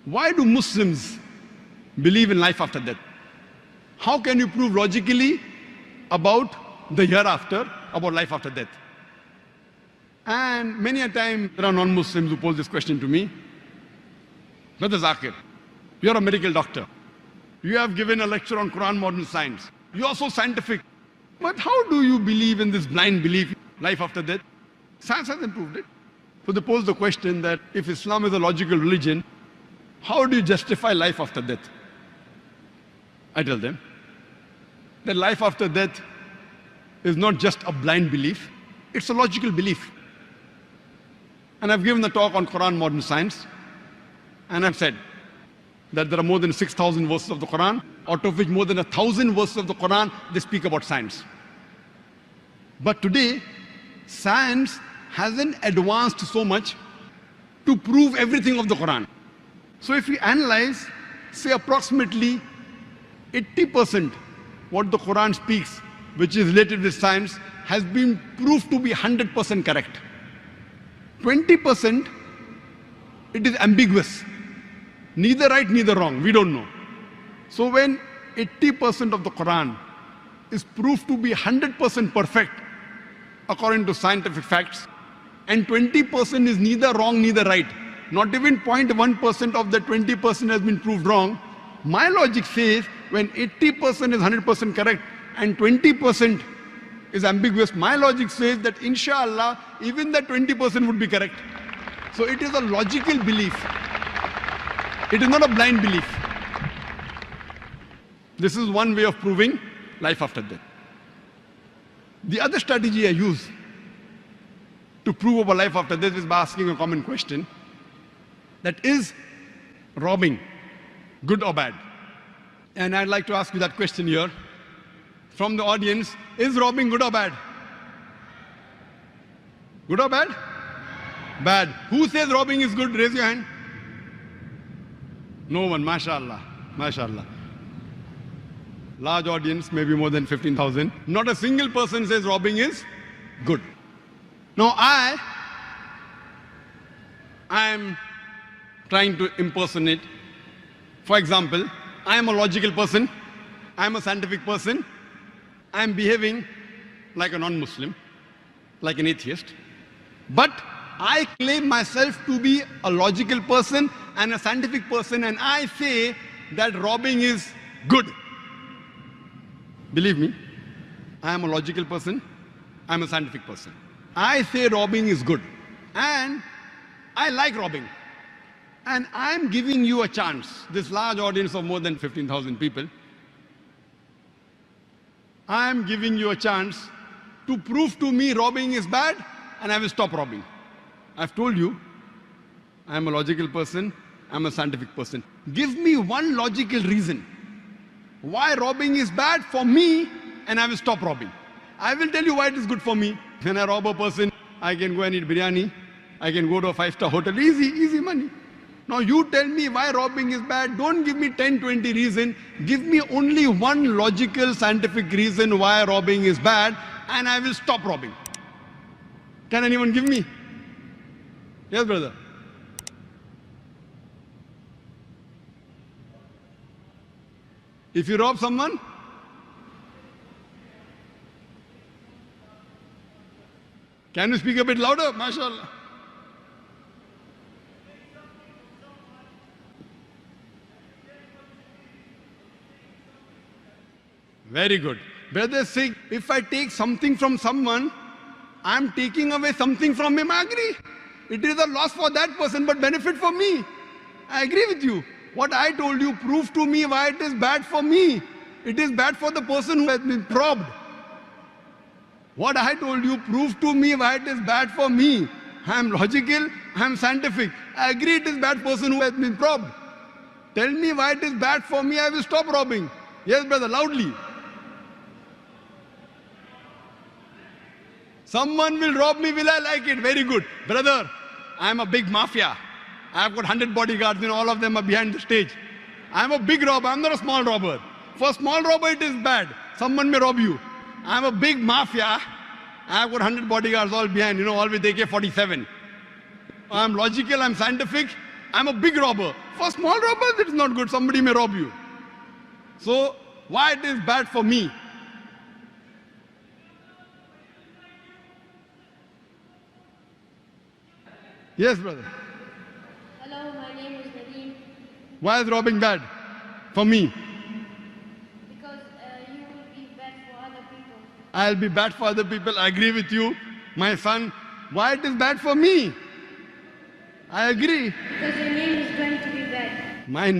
Why do Muslims believe in life after death? How can you prove logically about the hereafter, about life after death? And many a time there are non-Muslims who pose this question to me. Brother Zakir, you're a medical doctor. You have given a lecture on Quran modern science. You are so scientific. But how do you believe in this blind belief, life after death? Science hasn't proved it. So they pose the question that if Islam is a logical religion, how do you justify life after death? I tell them that life after death is not just a blind belief, it's a logical belief. And I've given the talk on Quran modern science, and I've said that there are more than 6,000 verses of the Quran, out of which more than 1,000 verses of the Quran, they speak about science. But today, science hasn't advanced so much to prove everything of the Quran. So if we analyze, say approximately 80% what the Quran speaks, which is related with science, has been proved to be 100% correct. 20%, it is ambiguous. Neither right, neither wrong. We don't know. So when 80% of the Quran is proved to be 100% perfect according to scientific facts, and 20% is neither wrong, neither right, not even 0.1% of the 20% has been proved wrong, my logic says when 80% is 100% correct and 20% is ambiguous, my logic says that inshallah, even that 20% would be correct. So it is a logical belief. It is not a blind belief. This is one way of proving life after death. The other strategy I use to prove about life after death is by asking a common question, that is robbing good or bad? And I'd like to ask you that question here from the audience. Is robbing good or bad? Good or bad? Bad. Who says robbing is good? Raise your hand. No one, mashallah, mashallah. Large audience, maybe more than 15,000. Not a single person says robbing is good. Now I am trying to impersonate. For example, I am a logical person, I am a scientific person, I am behaving like a non-Muslim, like an atheist, but I claim myself to be a logical person and a scientific person, and I say that robbing is good. Believe me, I am a logical person, I am a scientific person. I say robbing is good, and I like robbing. And I'm giving you a chance, this large audience of more than 15,000 people, I'm giving you a chance to prove to me robbing is bad, and I will stop robbing. I've told you, I'm a logical person, I'm a scientific person. Give me one logical reason why robbing is bad for me, and I will stop robbing. I will tell you why it is good for me. When I rob a person, I can go and eat biryani, I can go to a 5-star hotel, easy money. Now you tell me why robbing is bad. Don't give me 10, 20 reasons. Give me only one logical, scientific reason why robbing is bad, and I will stop robbing. Can anyone give me? Yes, brother. If you rob someone, can you speak a bit louder? MashaAllah. Very good. Brothers say, if I take something from someone, I'm taking away something from him. I agree. It is a loss for that person, but benefit for me. I agree with you. What I told you, prove to me why it is bad for me. It is bad for the person who has been robbed. What I told you, prove to me why it is bad for me. I am logical, I am scientific. I agree it is bad person who has been robbed. Tell me why it is bad for me, I will stop robbing. Yes, brother, loudly. Someone will rob me, will I like it? Very good. Brother, I am a big mafia. I have got 100 bodyguards and all of them are behind the stage. I am a big robber, I am not a small robber. For a small robber it is bad. Someone may rob you. I am a big mafia. I have got 100 bodyguards all behind, all with AK-47. I am logical, I am scientific. I'm a big robber. For small robbers, it's not good. Somebody may rob you. So, why it is bad for me? Yes, brother. Hello, my name is Nadeem. Why is robbing bad for me? Because you will be bad for other people. I'll be bad for other people. I agree with you. My son, why it is bad for me? I agree. Because your name is going to be bad. My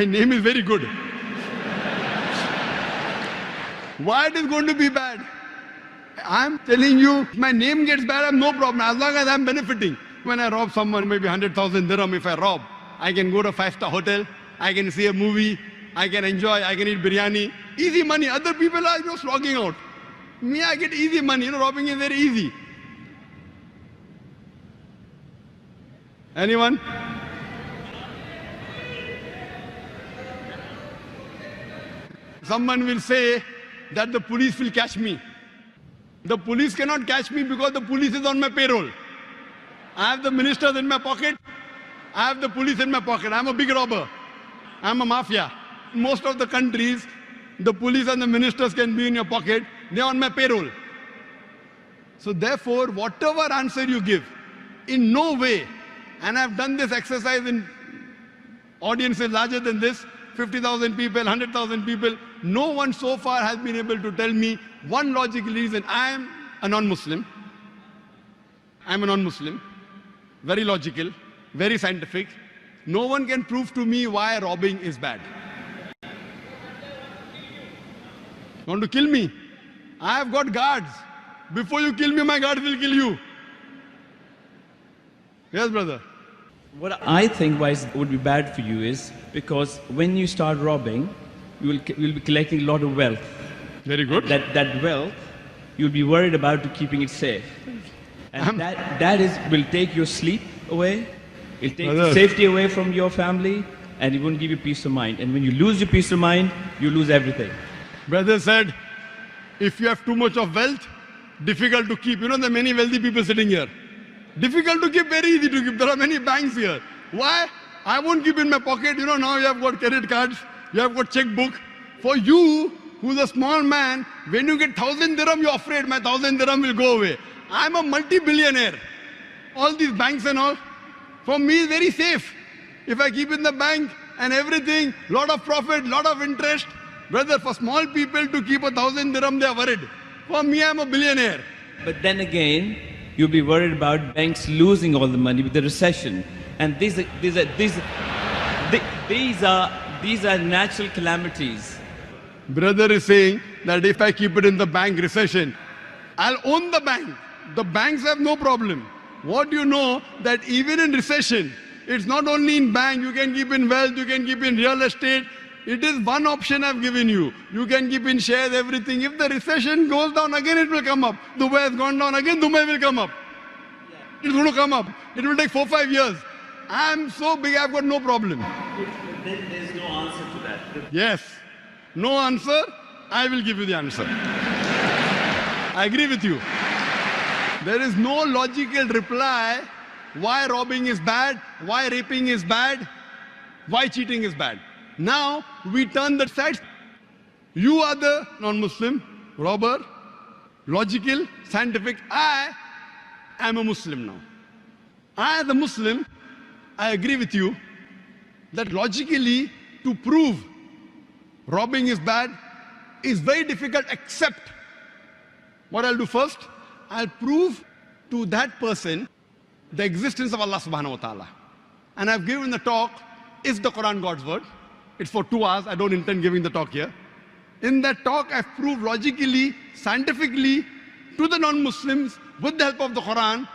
name is very good. Why it is going to be bad? I'm telling you, if my name gets bad, I have no problem. As long as I'm benefiting. When I rob someone, maybe 100,000 dirham, if I rob, I can go to a 5-star hotel, I can see a movie, I can enjoy, I can eat biryani. Easy money. Other people are slogging out. Me, I get easy money. Robbing is very easy. Anyone? Someone will say that the police will catch me. The police cannot catch me because the police is on my payroll. I have the ministers in my pocket. I have the police in my pocket. I'm a big robber. I'm a mafia. In most of the countries, the police and the ministers can be in your pocket. They're on my payroll. So therefore, whatever answer you give, in no way, and I've done this exercise in audiences larger than this, 50,000 people, 100,000 people, no one so far has been able to tell me one logical reason. I am a non-Muslim. I'm a non-Muslim. Very logical, very scientific. No one can prove to me why robbing is bad. You want to kill me? I have got guards. Before you kill me, my guards will kill you. Yes, brother. What I think why it would be bad for you is because when you start robbing, you'll be collecting a lot of wealth. Very good. That wealth, you'll be worried about to keeping it safe. And that will take your sleep away, it'll take the safety away from your family, and it won't give you peace of mind. And when you lose your peace of mind, you lose everything. Brother said, if you have too much of wealth, difficult to keep. There are many wealthy people sitting here. Difficult to keep, very easy to keep. There are many banks here. Why? I won't keep in my pocket. Now you have got credit cards, you have got checkbook. For you, who's a small man, when you get 1,000 dirham, you're afraid my 1,000 dirham will go away. I'm a multi-billionaire. All these banks and all, for me, is very safe. If I keep in the bank and everything, lot of profit, lot of interest. Brother, for small people to keep 1,000 dirham, they are worried. For me, I'm a billionaire. But then again, you'll be worried about banks losing all the money with the recession. And these are natural calamities. Brother is saying that if I keep it in the bank, recession, I'll own the bank. The banks have no problem. What do you know that even in recession, it's not only in bank, you can keep in wealth, you can keep in real estate. It is one option I've given you. You can keep in shares, everything. If the recession goes down again, it will come up. Dubai has gone down again, Dubai will come up. It's going to come up. It will take 4-5 years. I'm so big, I've got no problem. Then there's no answer to that. Yes. No answer, I will give you the answer. I agree with you. There is no logical reply why robbing is bad, why raping is bad, why cheating is bad. Now, we turn the sides. You are the non-Muslim, robber, logical, scientific. I am a Muslim now. I, as a Muslim, I agree with you that logically, to prove robbing is bad is very difficult, except what I'll do first, I'll prove to that person the existence of Allah subhanahu wa ta'ala. And I've given the talk, is the Quran God's word? It's for 2 hours, I don't intend giving the talk here. In that talk, I've proved logically, scientifically, to the non-Muslims, with the help of the Quran,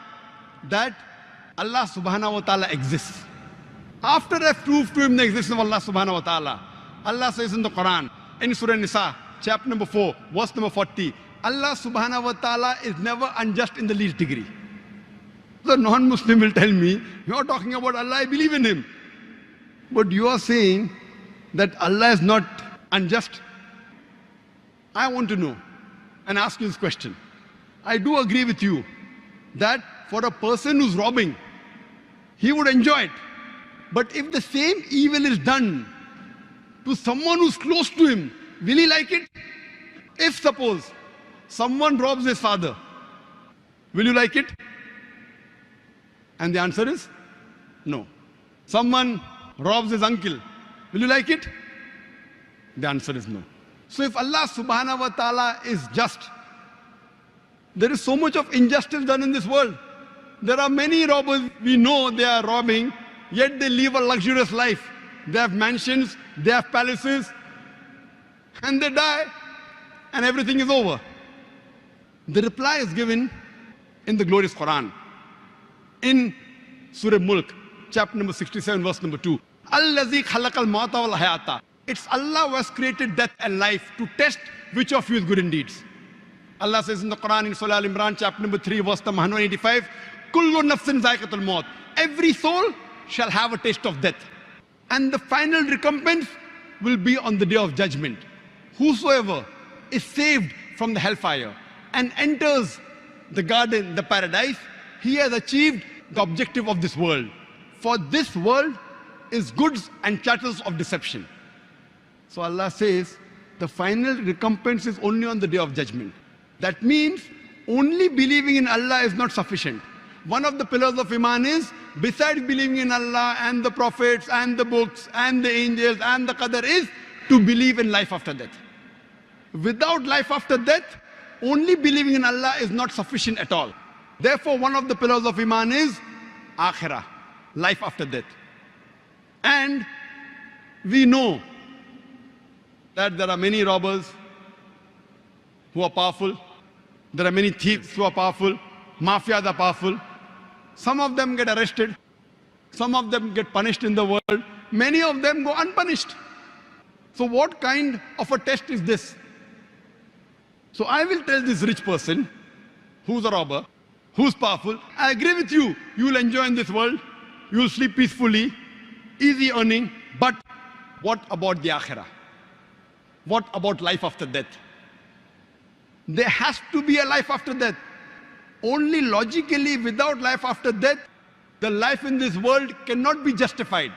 that Allah subhanahu wa ta'ala exists. After I've proved to him the existence of Allah subhanahu wa ta'ala, Allah says in the Quran, in Surah Nisa, chapter number 4, verse number 40, Allah subhanahu wa ta'ala is never unjust in the least degree. The non-Muslim will tell me, you're talking about Allah, I believe in him. But you are saying that Allah is not unjust. I want to know and ask you this question. I do agree with you that for a person who's robbing, he would enjoy it. But if the same evil is done to someone who's close to him, will he like it? If suppose someone robs his father, will you like it? And the answer is no. Someone robs his uncle, will you like it? The answer is no. So if Allah subhanahu wa ta'ala is just, there is so much of injustice done in this world. There are many robbers, we know they are robbing, yet they live a luxurious life. They have mansions, they have palaces, and they die, and everything is over. The reply is given in the glorious Quran. In Surah Mulk, chapter number 67, verse number 2. Allazi khalaqal mauta wal hayata. It's Allah who has created death and life to test which of you is good in deeds. Allah says in the Quran in Surah Al-Imran, chapter number 3, verse number 185, Kullu nafsin zaiqatul maut. Every soul shall have a taste of death. And the final recompense will be on the day of judgment. Whosoever is saved from the hellfire and enters the garden, the paradise, he has achieved the objective of this world. For this world is goods and chattels of deception. So Allah says, the final recompense is only on the day of judgment. That means only believing in Allah is not sufficient. One of the pillars of Iman is, besides believing in Allah and the prophets and the books and the angels and the Qadar, is to believe in life after death. Without life after death, only believing in Allah is not sufficient at all. Therefore, one of the pillars of Iman is Akhirah, life after death. And we know that there are many robbers who are powerful. There are many thieves who are powerful. Mafias are powerful. Some of them get arrested. Some of them get punished in the world. Many of them go unpunished. So what kind of a test is this? So I will tell this rich person who's a robber, who's powerful, I agree with you. You will enjoy in this world. You will sleep peacefully, easy earning. But what about the Akhirah? What about life after death? There has to be a life after death. Only logically, without life after death, the life in this world cannot be justified.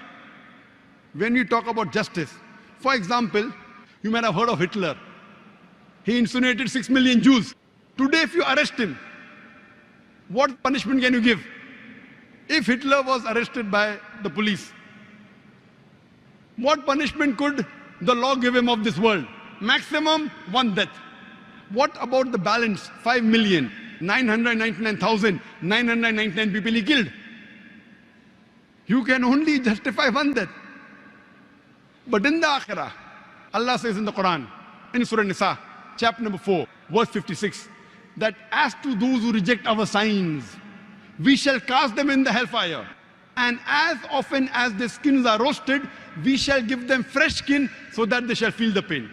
When we talk about justice, for example, you might have heard of Hitler. He incinerated 6 million Jews. Today, if you arrest him, what punishment can you give? If Hitler was arrested by the police, what punishment could the law give him of this world? Maximum 1 death. What about the balance? 5,999,999 people he killed. You can only justify 1 death. But in the Akhirah, Allah says in the Quran, in Surah Nisa, chapter number 4, verse 56, that as to those who reject our signs, we shall cast them in the hellfire. And as often as their skins are roasted, we shall give them fresh skin so that they shall feel the pain.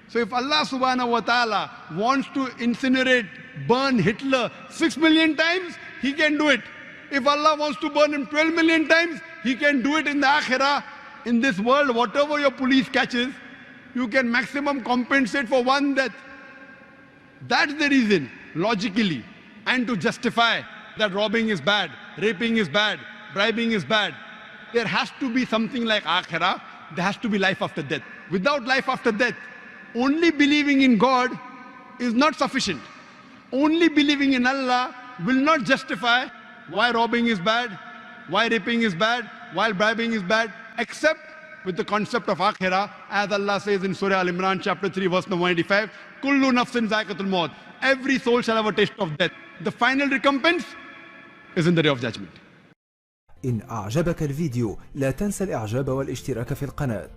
So if Allah subhanahu wa ta'ala wants to incinerate, burn Hitler 6 million times, he can do it. If Allah wants to burn him 12 million times, he can do it in the Akhirah. In this world, whatever your police catches, you can maximum compensate for 1 death. That's the reason, logically, and to justify that robbing is bad, raping is bad, bribing is bad. There has to be something like Akhirah. There has to be life after death. Without life after death, only believing in God is not sufficient. Only believing in Allah will not justify why robbing is bad, why raping is bad, why bribing is bad, except with the concept of Akhirah, as Allah says in Surah Al-Imran, chapter 3, verse number 185, Kullu nafsin zaiqatul maut. Every soul shall have a taste of death. The final recompense is in the day of judgment. إن أعجبك الفيديو لا تنسى الإعجاب والاشتراك في القناة.